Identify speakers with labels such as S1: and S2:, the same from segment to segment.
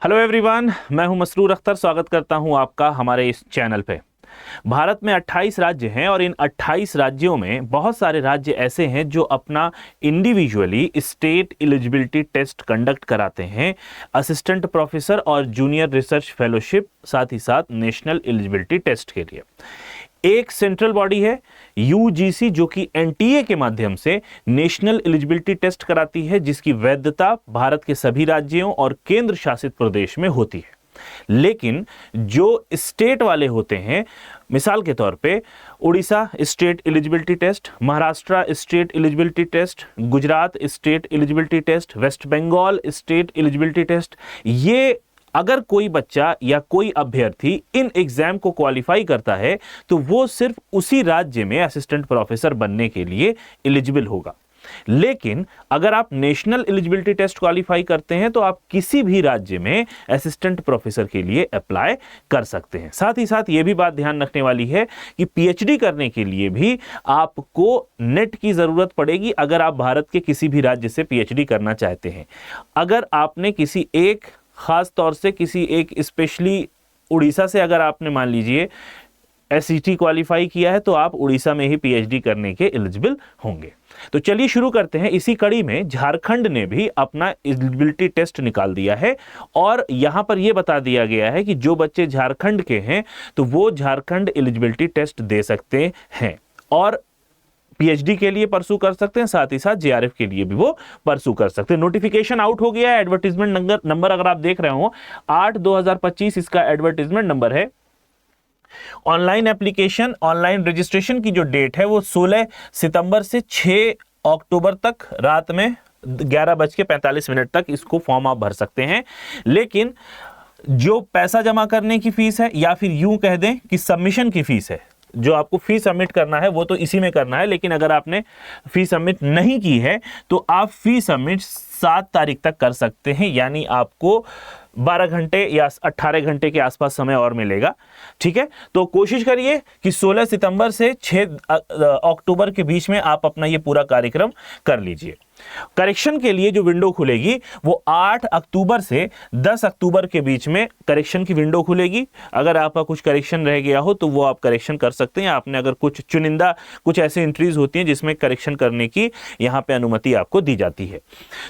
S1: Hello everyone, मैं हूं मसरूर अख्तर। स्वागत करता हूं आपका हमारे इस चैनल पे। भारत में 28 राज्य हैं और इन 28 राज्यों में बहुत सारे राज्य ऐसे हैं जो अपना individually state eligibility test conduct कराते हैं, असिस्टेंट प्रोफेसर और जूनियर रिसर्च फेलोशिप, साथ ही साथ नेशनल एलिजिबिलिटी टेस्ट के लिए। एक सेंट्रल बॉडी है यूजीसी, जो कि एनटीए के माध्यम से नेशनल एलिजिबिलिटी टेस्ट कराती है, जिसकी वैधता भारत के सभी राज्यों और केंद्र शासित प्रदेश में होती है। लेकिन जो स्टेट वाले होते हैं, मिसाल के तौर पे Orissa state eligibility test, Maharashtra state eligibility test, Gujarat state eligibility test, West Bengal state eligibility test, ये अगर कोई बच्चा या कोई अभ्यर्थी इन एग्जाम को क्वालिफाई करता है तो वो सिर्फ उसी राज्य में असिस्टेंट प्रोफेसर बनने के लिए एलिजिबल होगा। लेकिन अगर आप नेशनल एलिजिबिलिटी टेस्ट क्वालिफाई करते हैं तो आप किसी भी राज्य में असिस्टेंट प्रोफेसर के लिए अप्लाई कर सकते हैं। साथ ही साथ यह भी बात ध्यान रखने वाली है कि पीएचडी करने के लिए भी आपको नेट की जरूरत पड़ेगी अगर आप भारत के किसी भी राज्य से पीएचडी करना चाहते हैं। अगर आपने किसी एक खास तौर से किसी एक स्पेशली उड़ीसा से अगर आपने मान लीजिए एसईटी क्वालिफाई किया है तो आप उड़ीसा में ही पीएचडी करने के एलिजिबल होंगे। तो चलिए शुरू करते हैं। इसी कड़ी में झारखंड ने भी अपना एलिजिबिलिटी टेस्ट निकाल दिया है और यहां पर यह बता दिया गया है कि जो बच्चे झारखंड के हैं तो वो झारखंड एलिजिबिलिटी टेस्ट दे सकते हैं और पीएचडी के लिए परसू कर सकते हैं, साथ ही साथ जेआरएफ के लिए भी वो परसू कर सकते हैं। नोटिफिकेशन आउट हो गया है। एडवर्टीजमेंट नंबर अगर आप देख रहे हो 8/2025 इसका एडवर्टीजमेंट नंबर है। ऑनलाइन एप्लीकेशन, ऑनलाइन रजिस्ट्रेशन की जो डेट है वो 16 सितंबर से 6 अक्टूबर तक रात में 11:45 तक इसको फॉर्म आप भर सकते हैं। लेकिन जो पैसा जमा करने की फीस है या फिर यूं कह दें कि सबमिशन की फीस है, जो आपको फी सबमिट करना है वो तो इसी में करना है। लेकिन अगर आपने फी सबमिट नहीं की है तो आप फी सबमिट 7 तारीख तक कर सकते हैं, यानी आपको 12 घंटे या 18 घंटे के आसपास समय और मिलेगा। ठीक है, तो कोशिश करिए कि 16 सितंबर से 6 अक्टूबर के बीच में आप अपना ये पूरा कार्यक्रम कर लीजिए। करेक्शन के लिए जो विंडो खुलेगी वो 8 अक्टूबर से 10 अक्टूबर के बीच में करेक्शन की विंडो खुलेगी। अगर आपका कुछ करेक्शन रह गया हो तो वो आप करेक्शन कर सकते हैं। आपने अगर कुछ चुनिंदा कुछ ऐसी एंट्रीज होती हैं जिसमें करेक्शन करने की यहाँ पे अनुमति आपको दी जाती है।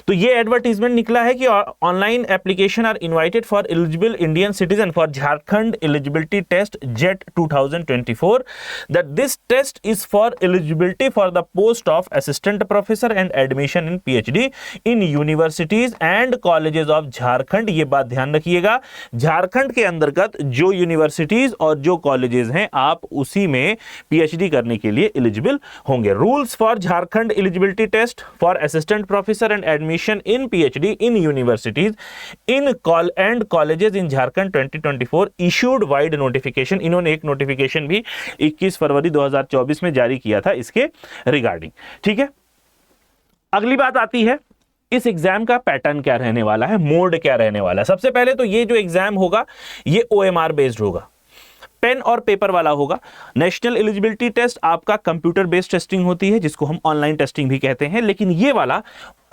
S1: तो ये एडवर्टीजमेंट निकला है कि online application are invited for eligible Indian citizen for Jharkhand eligibility test JET 2024 that this test is for eligibility for the post of assistant professor and admission in PhD in universities and colleges of Jharkhand. ये बात ध्यान रखिएगा, झारखंड के अंतर्गत जो universities और जो colleges हैं आप उसी में पीएचडी करने के लिए एलिजिबल होंगे। Rules for Jharkhand eligibility test for assistant professor and admission in PhD in universities in and colleges in Jharkhand 2024 issued vide notification. इन्होंने एक नोटिफिकेशन भी 21 फरवरी 2024 में जारी किया था इसके रिगार्डिंग। ठीक है, अगली बात आती है इस एग्जाम का पैटर्न क्या रहने वाला है, मोड क्या रहने वाला है। सबसे पहले तो ये जो एग्जाम होगा ये ओएमआर बेस्ड होगा, पेन और पेपर वाला होगा। नेशनल एलिजिबिलिटी टेस्ट आपका कंप्यूटर बेस्ड टेस्टिंग होती है जिसको हम ऑनलाइन टेस्टिंग भी कहते हैं, लेकिन ये वाला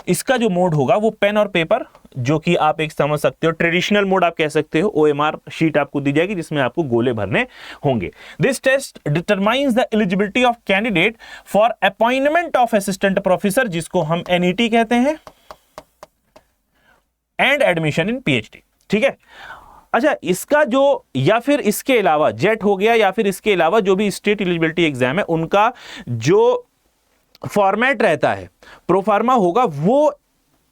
S1: इसका जो मोड होगा वो पेन और पेपर, जो कि आप एक समझ सकते हो ट्रेडिशनल मोड आप कह सकते हो। ओएमआर शीट आपको दी जाएगी जिसमें आपको गोले भरने होंगे। This test determines the eligibility of candidate for appointment of assistant professor, जिसको हम एनईटी कहते हैं, एंड एडमिशन इन पीएचडी। ठीक है, अच्छा, इसका जो या फिर इसके अलावा जेट हो गया या फिर इसके अलावा जो भी स्टेट एलिजिबिलिटी एग्जाम है उनका जो फॉर्मेट रहता है प्रोफार्मा होगा वो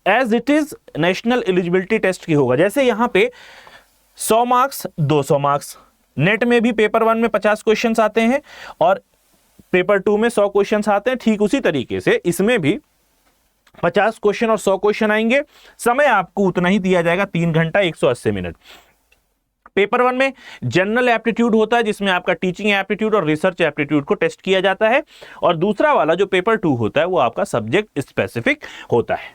S1: as it is national eligibility test की होगा। जैसे यहां पे 100 मार्क्स 200 मार्क्स, नेट में भी पेपर 1 में 50 क्वेश्चंस आते हैं और पेपर 2 में 100 क्वेश्चंस आते हैं, ठीक उसी तरीके से इसमें भी 50 क्वेश्चन और 100 क्वेश्चन आएंगे। समय आपको उतना ही दिया जाएगा, 3 घंटा 180 मिनट। पेपर 1 में जनरल एप्टीट्यूड होता है जिसमें आपका टीचिंग एप्टीट्यूड और रिसर्च एप्टीट्यूड को टेस्ट किया जाता है, और दूसरा वाला जो पेपर 2 होता है वो आपका सब्जेक्ट स्पेसिफिक होता है।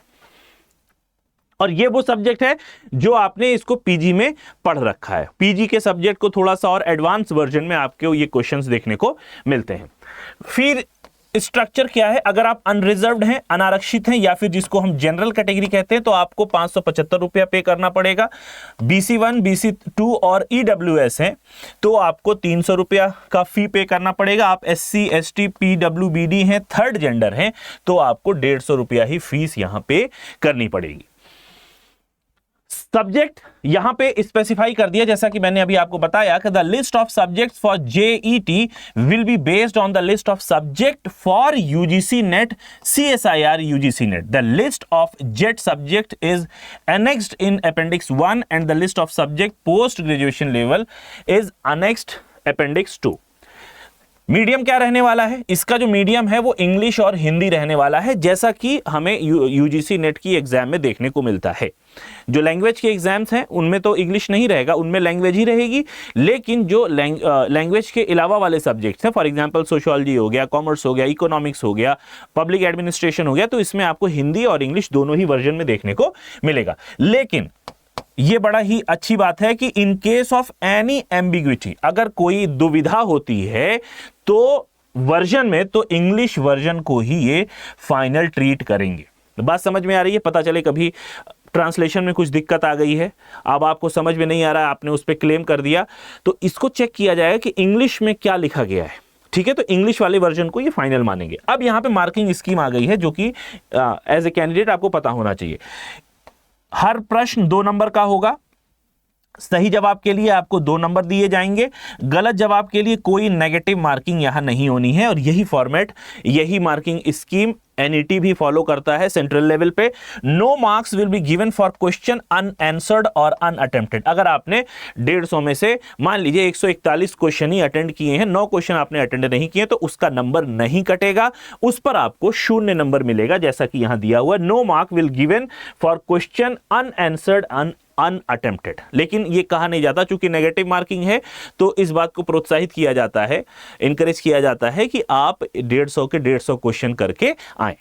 S1: और ये वो सब्जेक्ट है जो आपने इसको पीजी में पढ़ रखा है। पीजी के सब्जेक्ट को थोड़ा सा और एडवांस वर्जन में आपके ये क्वेश्चंस देखने को मिलते हैं। फिर स्ट्रक्चर क्या है, अगर आप अनरिजर्व्ड हैं, अनारक्षित हैं, या फिर जिसको हम जनरल कैटेगरी कहते हैं, तो आपको 575 रुपया पे करना पड़ेगा। BC1, BC2 और EWS हैं तो आपको 300 रुपया का फी पे करना पड़ेगा। आप SC, ST, PWBD हैं, थर्ड जेंडर हैं, तो आपको 150 रुपया ही फीस यहां पे करनी पड़ेगी। सब्जेक्ट यहां पे स्पेसिफाई कर दिया, जैसा कि मैंने अभी आपको बताया कि the list of subjects for JET will be based on the list of subject for UGC net CSIR UGC net. The list of JET subject is annexed in Appendix 1 and the list of subject post graduation level is annexed Appendix 2। Medium क्या रहने वाला है, इसका जो medium है वो English और हिंदी रहने वाला है, जैसा कि हमें UGC नेट की एग्जाम में देखने को मिलता है। जो लैंग्वेज के एग्जाम्स हैं उनमें तो इंग्लिश नहीं रहेगा, उनमें लैंग्वेज ही रहेगी, लेकिन जो लैंग्वेज के अलावा वाले सब्जेक्ट्स हैं, फॉर एग्जांपल सोशियोलॉजी हो गया, कॉमर्स हो गया, इकोनॉमिक्स हो गया, पब्लिक एडमिनिस्ट्रेशन हो गया, तो इसमें आपको हिंदी और इंग्लिश दोनों ही वर्जन में देखने को मिलेगा। लेकिन ये बड़ा ही अच्छी बात है कि in case of any ambiguity, अगर कोई दुविधा होती है तो वर्जन में, तो इंग्लिश वर्जन को ही ये फाइनल ट्रीट करेंगे। बात समझ में आ रही है? पता चले कभी ट्रांसलेशन में कुछ दिक्कत आ गई है, अब आपको समझ में नहीं आ रहा है, आपने उस पर क्लेम कर दिया, तो इसको चेक किया जाएगा कि इंग्लिश में क्या लिखा गया है। ठीक है, तो इंग्लिश वाले वर्जन को ये फाइनल मानेंगे। अब यहां पे मार्किंग स्कीम आ गई है, जो कि एज ए कैंडिडेट आपको पता होना चाहिए। हर प्रश्न 2 नंबर का होगा। सही जवाब के लिए आपको 2 नंबर दिए जाएंगे, गलत जवाब के लिए कोई नेगेटिव मार्किंग यहां नहीं होनी है। और यही फॉर्मेट, यही मार्किंग स्कीम NET भी फॉलो करता है सेंट्रल लेवल पे। No marks will be given for question unanswered और अनअटेम्प्टेड। अगर आपने 150 में से मान लीजिए 141 क्वेश्चन ही अटेंड किए हैं, 9 क्वेश्चन आपने अटेंड नहीं किए, तो उसका नंबर नहीं कटेगा, उस पर आपको 0 नंबर मिलेगा, जैसा कि यहां दिया हुआ है। No mark will given for question unanswered unattempted. लेकिन ये कहा नहीं जाता, चूंकि नेगेटिव मार्किंग है तो इस बात को प्रोत्साहित किया जाता है, इंकरेज किया जाता है कि आप 150 के 150 क्वेश्चन करके आए।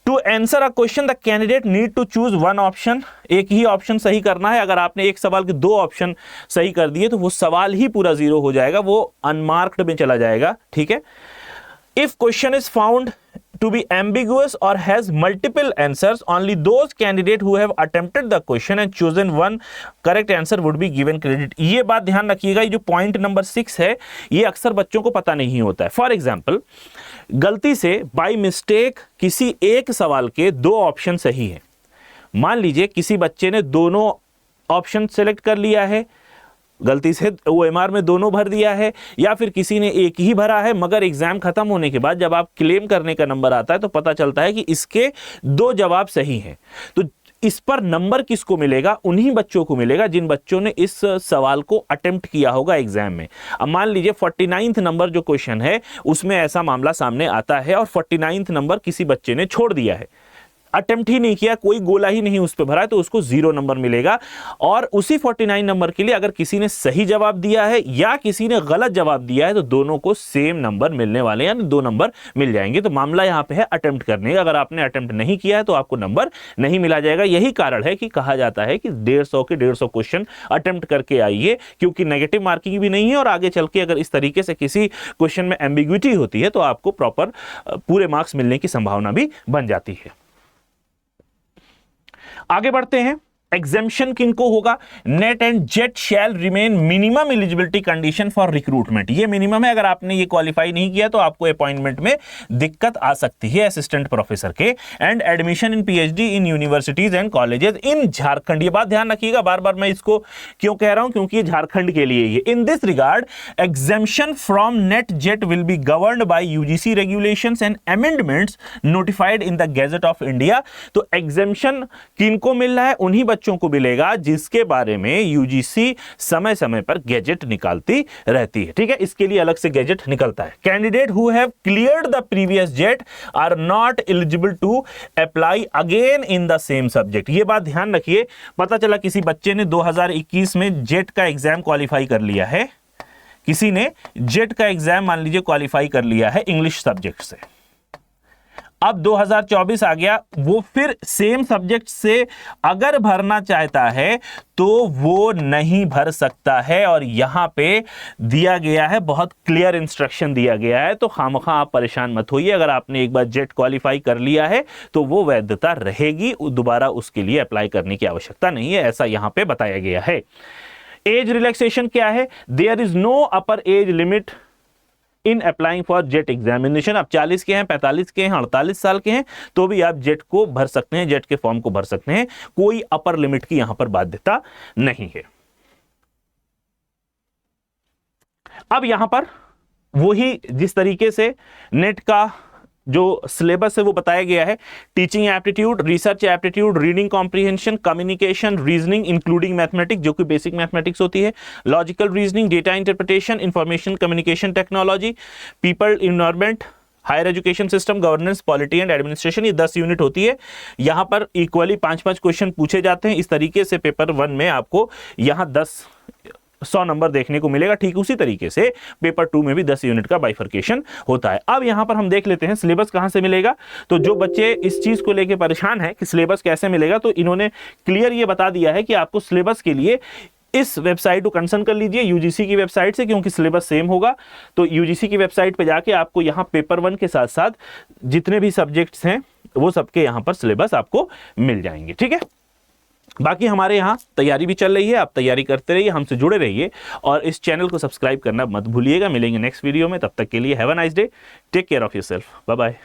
S1: To answer a question the candidate need to choose 1 option. एक ही ऑप्शन सही करना है। अगर आपने एक सवाल के 2 ऑप्शन सही कर दिए तो वो सवाल ही पूरा 0 हो जाएगा, वो अनमार्क्ड में चला जाएगा। ठीक है। If question is found to be ambiguous or has multiple answers, only those candidate who have attempted the question and chosen one correct answer would be given credit। ये बात ध्यान रखिएगा, ये जो पॉइंट नंबर 6 है, ये अक्सर बच्चों को पता नहीं होता है। फॉर एग्जाम्पल, गलती से बाय मिस्टेक किसी एक सवाल के 2 ऑप्शन सही है। मान लीजिए किसी बच्चे ने दोनों ऑप्शन सेलेक्ट कर लिया है, गलती से OMR में दोनों भर दिया है, या फिर किसी ने एक ही भरा है, मगर एग्जाम खत्म होने के बाद जब आप क्लेम करने का नंबर आता है तो पता चलता है कि इसके 2 जवाब सही हैं। तो इस पर नंबर किसको मिलेगा? उन्हीं बच्चों को मिलेगा जिन बच्चों ने इस सवाल को अटेम्प्ट किया होगा एग्जाम में। अब मान लीजिए 49th नंबर जो क्वेश्चन है उसमें ऐसा मामला सामने आता है और 49th नंबर किसी बच्चे ने छोड़ दिया है, अटेम्प्ट ही नहीं किया, कोई गोला ही नहीं उस पे भरा है, तो उसको 0 नंबर मिलेगा। और उसी 49 नंबर के लिए अगर किसी ने सही जवाब दिया है या किसी ने गलत जवाब दिया है तो दोनों को सेम नंबर मिलने वाले हैं, यानी 2 नंबर मिल जाएंगे। तो मामला यहां पे है अटेम्प्ट करने का। अगर आपने अटेम्प्ट नहीं किया है तो आपको नंबर नहीं मिला जाएगा। यही कारण है कि कहा जाता है कि 150 के 150 क्वेश्चन अटेम्प्ट करके आइए, क्योंकि नेगेटिव मार्किंग भी नहीं है और आगे चल के अगर इस तरीके से किसी क्वेश्चन में एम्बिग्विटी होती है तो आपको प्रॉपर पूरे मार्क्स मिलने की संभावना भी बन जाती है। आगे बढ़ते हैं। एग्जेम्पशन किनको होगा? NET and JET shall remain minimum eligibility condition for recruitment. ये मिनिमम है, अगर आपने ये क्वालिफाई नहीं किया तो आपको अपॉइंटमेंट में दिक्कत आ सकती है असिस्टेंट प्रोफेसर के। And admission in PhD in universities and colleges in Jharkhand. ये बात ध्यान रखिएगा, बार बार मैं इसको क्यों कह रहा हूं, क्योंकि ये झारखंड के लिए ये। In this regard exemption from net jet will be governed bye UGC regulations and amendments notified in the gadget of India. तो एग्जेम्पशन किनको मिल रहा है? उन्हीं बच्चों को मिलेगा जिसके बारे में UGC समय समय पर गैजेट निकालती रहती है। ठीक है, इसके लिए अलग से गैजेट निकलता है। Candidate who have cleared the previous JET are not eligible to apply again in the same subject. ये बात ध्यान रखिए। पता चला किसी बच्चे ने 2021 में जेट का एग्जाम क्वालिफाई कर लिया है, किसी ने जेट का एग्जाम मान लीजिए क्वालिफाई कर लिया है इंग्लिश सब्जेक्ट से। अब 2024 आ गया, वो फिर सेम सब्जेक्ट से अगर भरना चाहता है तो वो नहीं भर सकता है। और यहां पे दिया गया है, बहुत क्लियर इंस्ट्रक्शन दिया गया है, तो खामखा आप परेशान मत होइए। अगर आपने एक बार जेट क्वालिफाई कर लिया है तो वो वैधता रहेगी, दोबारा उसके लिए अप्लाई करने की आवश्यकता नहीं है, ऐसा यहां पे बताया गया है। एज रिलैक्सेशन क्या है? There is no upper age limit in applying for JET examination. आप 40 के हैं, 45 के हैं, 48 साल के हैं तो भी आप जेट को भर सकते हैं, जेट के फॉर्म को भर सकते हैं, कोई अपर लिमिट की यहां पर बाध्यता नहीं है। अब यहां पर वही जिस तरीके से नेट का जो सिलेबस है वो बताया गया है, teaching aptitude, research aptitude, reading comprehension, communication, reasoning including mathematics जो कि बेसिक मैथमेटिक्स होती है, logical reasoning, data interpretation, information communication technology, people environment, higher education system, governance, polity and administration, ये 10 यूनिट होती है। यहां पर इक्वली 5-5 क्वेश्चन पूछे जाते हैं। इस तरीके से पेपर 1 में आपको यहां 100 नंबर देखने को मिलेगा। ठीक उसी तरीके से पेपर 2 में भी 10 यूनिट का बाइफरकेशन होता है। अब यहां पर हम देख लेते हैं सिलेबस कहां से मिलेगा। तो जो बच्चे इस चीज को लेकर परेशान है कि सिलेबस कैसे मिलेगा, तो इन्होंने क्लियर ये बता दिया है कि आपको सिलेबस के लिए इस वेबसाइट को कंसर्न कर लीजिए, यूजीसी की वेबसाइट से, क्योंकि सिलेबस सेम होगा। तो यूजीसी की वेबसाइट पे जाके आपको यहां पेपर 1 के साथ साथ जितने भी सब्जेक्ट्स हैं वो सबके यहां पर सिलेबस आपको मिल जाएंगे। ठीक है, बाकी हमारे यहाँ तैयारी भी चल रही है, आप तैयारी करते रहिए, हमसे जुड़े रहिए और इस चैनल को सब्सक्राइब करना मत भूलिएगा। मिलेंगे नेक्स्ट वीडियो में, तब तक के लिए have a nice day, take care of yourself, bye bye.